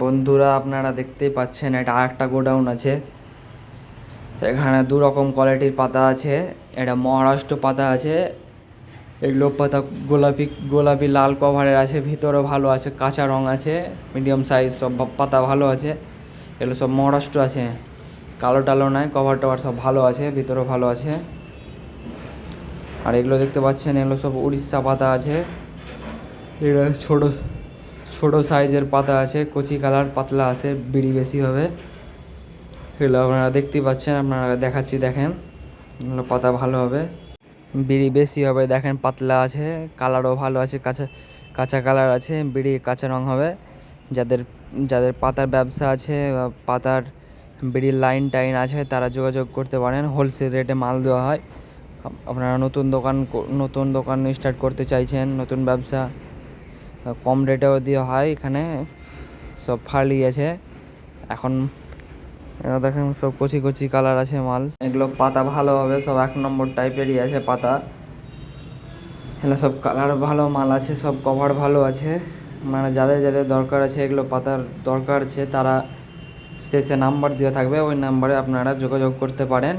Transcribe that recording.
বন্ধুরা, আপনারা দেখতেই পাচ্ছেন এটা আরেকটা গোডাউন আছে। এখানে দু রকম কোয়ালিটির পাতা আছে। এটা মহারাষ্ট্র পাতা আছে। এগুলো পাতা গোলাপি গোলাপি লাল কভারের আছে, ভিতরে ভালো আছে, কাঁচা রং আছে, মিডিয়াম সাইজ সব পাতা ভালো আছে। এগুলো সব মহারাষ্ট্র আছে, কালো টালো নাই, কভার টভার সব ভালো আছে, ভিতরে ভালো আছে। আর এগুলো দেখতে পাচ্ছেন এগুলো সব উড়িষ্যা পাতা আছে। এগুলো ছোট ছোট সাইজের পাতা আছে, কচি কালার, পাতলা আছে, বিড়ি বেশি হবে। এগুলো আপনারা দেখতেই পাচ্ছেন, আপনারা দেখাচ্ছি দেখেন। এগুলো পাতা ভালো হবে, বিড়ি বেশি হবে। দেখেন পাতলা আছে, কালারও ভালো আছে, কাঁচা কাঁচা কালার আছে, বিড়ি কাঁচা রং হবে। যাদের যাদের পাতার ব্যবসা আছে বা পাতার বিড়ির লাইন টাইন আছে তারা যোগাযোগ করতে পারেন। হোলসেল রেটে মাল দেওয়া হয়। আপনারা নতুন দোকান স্টার্ট করতে চাইছেন, নতুন ব্যবসা, কম রেটেও দেওয়া হয়। এখানে সব ফালি আছে এখন। এরা দেখেন সব কচি কচি কালার আছে মাল। এগুলো পাতা ভালো হবে, সব 1 নম্বর টাইপেরই আছে পাতা। এগুলো সব কালার ভালো মাল আছে, সব কভার ভালো আছে। মানে যাদের যাদের দরকার আছে, এগুলো পাতার দরকার আছে, তারা শেষে নাম্বার দেওয়া থাকবে, ওই নাম্বারে আপনারা যোগাযোগ করতে পারেন।